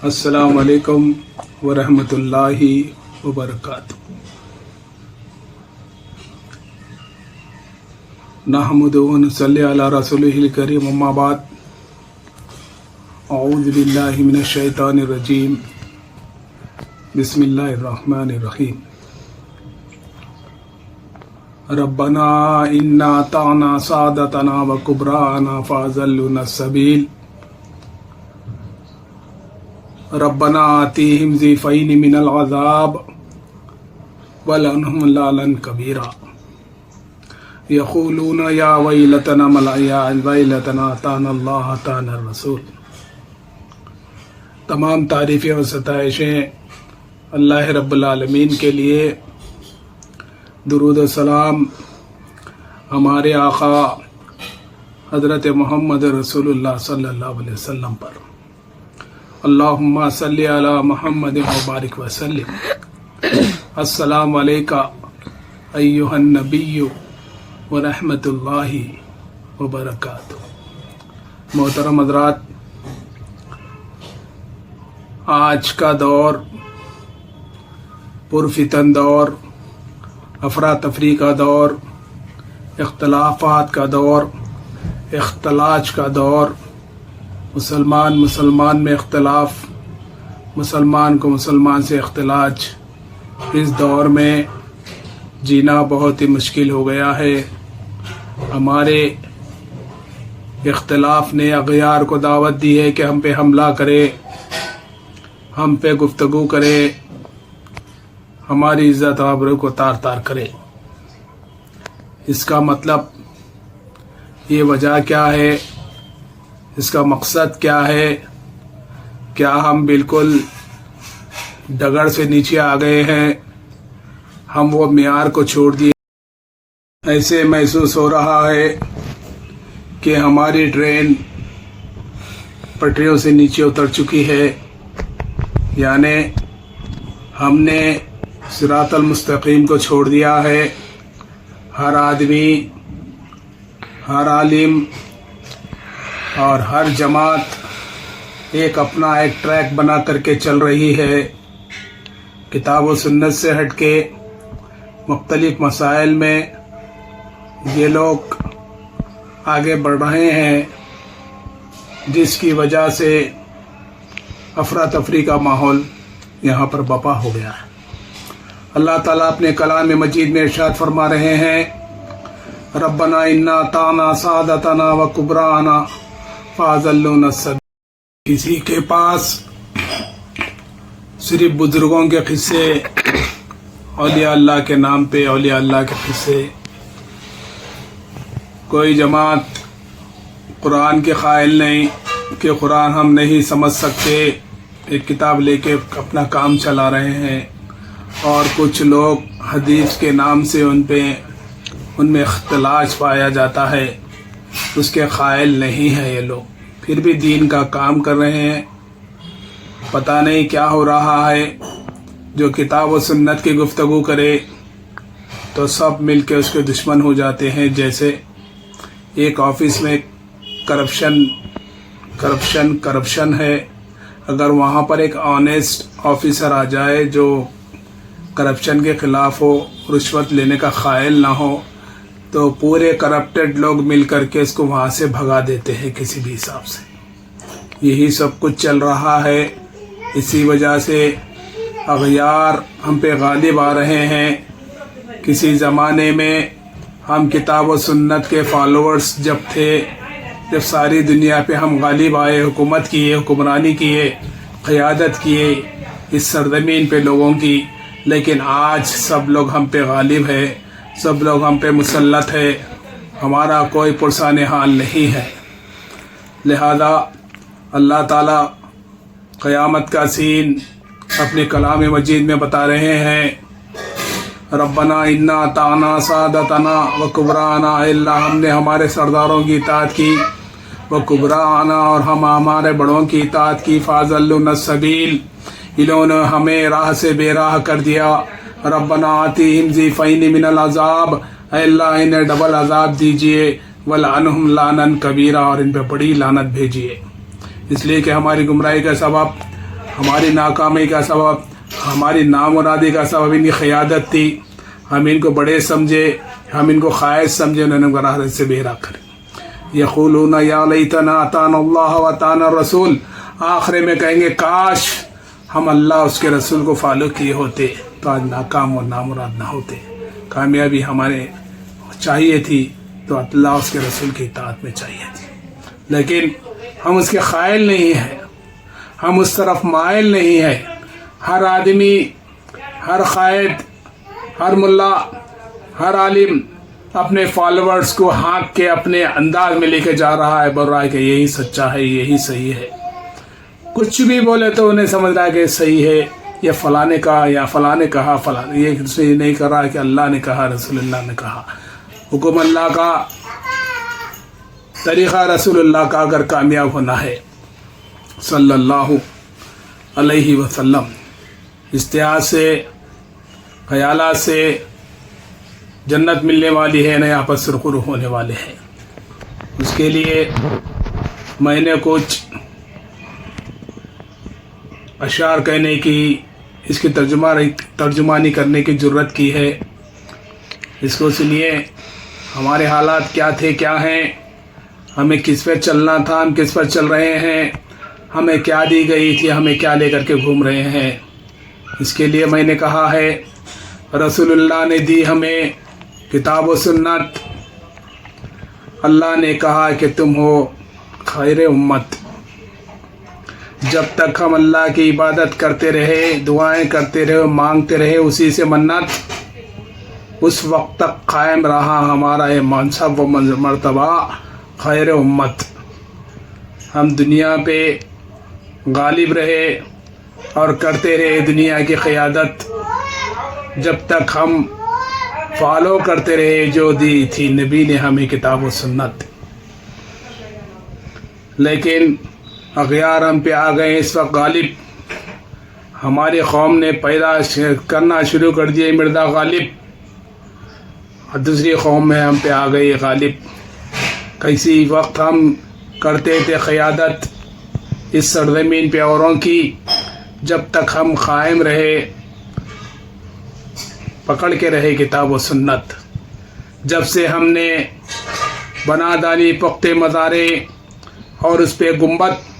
السلام علیکم ورحمۃ اللہ وبرکاتہ۔ نحمد و نصلی علی رسولہ الکریم، اما بعد، اعوذ باللہ من الشیطان الرجیم، بسم اللہ الرحمن الرحیم۔ ربنا انا اطعنا سادتنا وکبراءنا فاضلونا السبیل ربنا آتیہم ضعفین من العذاب ولعنہم لعنا کبیرا یقولون یا ویلتنا ویلتنا اطعنا اللہ اطعنا الرسول۔ تمام تعریفیں و ستائشیں اللہ رب العالمین کے لیے، درود و سلام ہمارے آقا حضرت محمد رسول اللہ صلی اللہ علیہ وسلم پر۔ اللہم صلی علی محمد وبارک وسلم۔ السلام علیکہ ایہا النبی ورحمۃ اللہ وبرکاتہ۔ محترم حضرات، آج کا دور پرفتن دور، افراتفری کا دور، اختلافات کا دور، اختلاج کا دور، مسلمان میں اختلاف، مسلمان کو مسلمان سے اختلاج، اس دور میں جینا بہت ہی مشکل ہو گیا ہے۔ ہمارے اختلاف نے اغیار کو دعوت دی ہے کہ ہم پہ حملہ کرے، ہم پہ گفتگو کرے، ہماری عزت و آبرو کو تار تار کرے۔ اس کا مطلب، یہ وجہ کیا ہے، اس کا مقصد کیا ہے؟ کیا ہم بالکل ڈگر سے نیچے آ گئے ہیں؟ ہم وہ معیار کو چھوڑ دیے؟ ایسے محسوس ہو رہا ہے کہ ہماری ٹرین پٹریوں سے نیچے اتر چکی ہے، یعنی ہم نے صراط المستقیم کو چھوڑ دیا ہے۔ ہر آدمی، ہر عالم اور ہر جماعت ایک اپنا ایک ٹریک بنا کر کے چل رہی ہے، کتاب و سنت سے ہٹ کے مختلف مسائل میں یہ لوگ آگے بڑھ رہے ہیں، جس کی وجہ سے افراتفری کا ماحول یہاں پر برپا ہو گیا ہے۔ اللہ تعالیٰ اپنے کلام مجید میں ارشاد فرما رہے ہیں، ربنا انا اطعنا سادتنا وکبراءنا فاضلونا السبیل۔ کسی کے پاس صرف بزرگوں کے قصے، اولیاء اللہ کے نام پہ اولیاء اللہ کے قصے، کوئی جماعت قرآن کے قائل نہیں کہ قرآن ہم نہیں سمجھ سکتے، ایک کتاب لے کے اپنا کام چلا رہے ہیں، اور کچھ لوگ حدیث کے نام سے ان میں اختلاج پایا جاتا ہے، اس کے قائل نہیں ہیں یہ لوگ، پھر بھی دین کا کام کر رہے ہیں۔ پتہ نہیں کیا ہو رہا ہے۔ جو کتاب و سنت کی گفتگو کرے تو سب مل کے اس کے دشمن ہو جاتے ہیں۔ جیسے ایک آفس میں کرپشن ہے، اگر وہاں پر ایک آنیسٹ آفیسر آ جائے جو کرپشن کے خلاف ہو، رشوت لینے کا قائل نہ ہو، تو پورے کرپٹڈ لوگ مل کر کے اس کو وہاں سے بھگا دیتے ہیں کسی بھی حساب سے۔ یہی سب کچھ چل رہا ہے۔ اسی وجہ سے اغیار ہم پہ غالب آ رہے ہیں۔ کسی زمانے میں ہم کتاب و سنت کے فالوورز جب تھے، جب ساری دنیا پہ ہم غالب آئے، حکومت کیے، حکمرانی کیے، قیادت کیے اس سرزمین پہ لوگوں کی، لیکن آج سب لوگ ہم پہ غالب ہے، سب لوگ ہم پہ مسلط ہے، ہمارا کوئی پرسان حال نہیں ہے۔ لہذا اللہ تعالیٰ قیامت کا سین اپنے کلام مجید میں بتا رہے ہیں، ربنا انا اطعنا سادتنا وکبراءنا، اے اللہ ہم نے ہمارے سرداروں کی اطاعت کی، وکبراءنا اور ہم ہمارے بڑوں کی اطاعت کی، فاضلونا السبیل انہوں نے ہمیں راہ سے بے راہ کر دیا۔ ربنا آتیہم ضعفین من العذاب، اے اللہ انہیں ڈبل عذاب دیجئے، ولعنہم لعنا کبیرا، اور ان پہ بڑی لعنت بھیجیے، اس لیے کہ ہماری گمراہی کا سبب ہماری ناکامی کا سبب، ہماری نامرادی کا سبب ان کی قیادت تھی. ہم ان کو بڑے سمجھے، ہم ان کو خائص سمجھے، انہوں نے براہ سے بہرا کرے. یقولون یا لیتنا اطعنا اللہ واطعنا الرسول، آخر میں کہیں گے کاش ہم اللہ اس کے رسول کو فالو کیے ہوتے تو آج ناکام اور نامراد نہ ہوتے. کامیابی ہمارے چاہیے تھی تو اللہ اس کے رسول کی اطاعت میں چاہیے تھی، لیکن ہم اس کے قائل نہیں ہیں، ہم اس طرف مائل نہیں ہیں. ہر آدمی، ہر قائد، ہر ملا، ہر عالم اپنے فالوورز کو ہانک کے اپنے انداز میں لے کے جا رہا ہے، بول رہا ہے کہ یہی سچا ہے، یہی صحیح ہے. کچھ بھی بولے تو انہیں سمجھ رہا ہے کہ صحیح ہے، یہ فلاں نے کہا یا فلاں نے کہا، فلاں یہ صحیح نہیں کر رہا ہے کہ اللہ نے کہا، رسول اللہ نے کہا. حکم اللہ کا، طریقہ رسول اللہ کا اگر کامیاب ہونا ہے صلی اللہ علیہ وسلم، اجتہاد سے، خیالات سے جنت ملنے والی ہے، نہ یہاں پر سرخرو ہونے والے ہیں. اس کے لیے میں نے کچھ اشعار کہنے کی، اس کی ترجمانی کرنے کی جرت کی ہے. اس کو سنیے. ہمارے حالات کیا تھے، کیا ہیں، ہمیں کس پر چلنا تھا، ہم کس پر چل رہے ہیں، ہمیں کیا دی گئی تھی، ہمیں کیا لے کر کے گھوم رہے ہیں. اس کے لیے میں نے کہا ہے رسول اللہ نے دی ہمیں کتاب و سنت. اللہ نے کہا کہ تم ہو خیر امت. جب تک ہم اللہ کی عبادت کرتے رہے، دعائیں کرتے رہے، مانگتے رہے اسی سے منت، اس وقت تک قائم رہا ہمارا یہ منصب و مرتبہ خیر امت. ہم دنیا پہ غالب رہے اور کرتے رہے دنیا کی قیادت، جب تک ہم فالو کرتے رہے جو دی تھی نبی نے ہمیں کتاب و سنت. لیکن اغیار ہم پہ آ گئے اس وقت غالب. ہماری قوم نے پیدا کرنا شروع کر دیا مرزا غالب، اور دوسری قوم میں ہم پہ آ گئی غالب. کسی وقت ہم کرتے تھے قیادت اس سرزمین پہ اوروں کی، جب تک ہم قائم رہے، پکڑ کے رہے کتاب و سنت. جب سے ہم نے بنا ڈالی پختے مزارے اور اس پہ گنبد،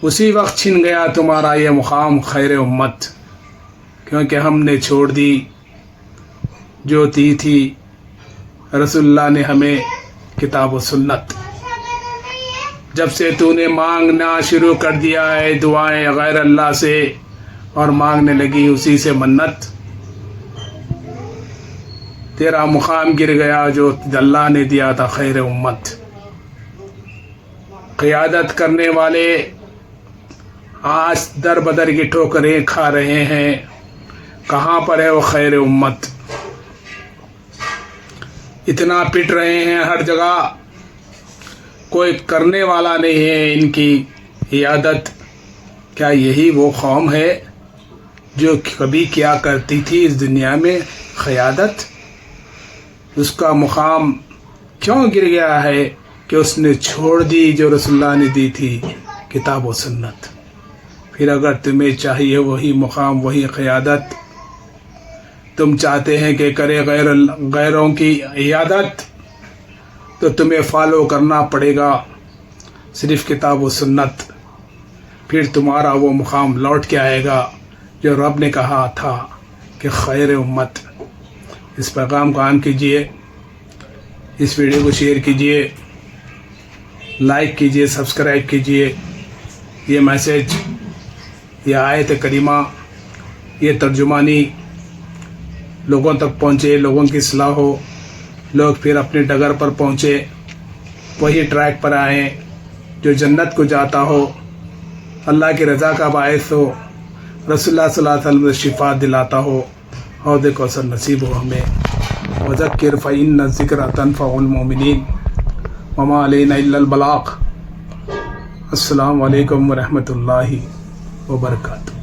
اسی وقت چھن گیا تمہارا یہ مقام خیر امت. کیونکہ ہم نے چھوڑ دی جو دی تھی رسول اللہ نے ہمیں کتاب و سنت. جب سے تو نے مانگنا شروع کر دیا ہے دعائیں غیر اللہ سے اور مانگنے لگی اسی سے منت، تیرا مقام گر گیا جو اللہ نے دیا تھا خیر امت. قیادت کرنے والے آج در بدر کی ٹھوکریں کھا رہے ہیں. کہاں پر ہے وہ خیر امت؟ اتنا پٹ رہے ہیں ہر جگہ، کوئی کرنے والا نہیں ہے ان کی عیادت. کیا یہی وہ قوم ہے جو کبھی کیا کرتی تھی اس دنیا میں قیادت؟ اس کا مقام کیوں گر گیا ہے کہ اس نے چھوڑ دی جو رسول اللہ نے دی تھی کتاب و سنت. پھر اگر تمہیں چاہیے وہی مقام، وہی قیادت، تم چاہتے ہیں کہ کرے غیروں کی عیادت، تو تمہیں فالو کرنا پڑے گا صرف کتاب و سنت. پھر تمہارا وہ مقام لوٹ کے آئے گا جو رب نے کہا تھا کہ خیر امت. اس پیغام کو عام کیجیے، اس ویڈیو کو شیئر کیجیے، لائک کیجیے، سبسکرائب کیجیے. یہ میسیج، یہ آیت کریمہ، یہ ترجمانی لوگوں تک پہنچے، لوگوں کی اصلاح ہو، لوگ پھر اپنے ڈگر پر پہنچے، وہی ٹریک پر آئیں جو جنت کو جاتا ہو، اللہ کی رضا کا باعث ہو، رسول اللہ صلی اللہ علیہ وسلم شفا دلاتا ہو، حوض کوثر نصیب ہو ہمیں. وذکر فإن الذکر تنفع المؤمنین وما علینا الا البلاغ. السلام علیکم ورحمۃ اللہ وبرکاتہ.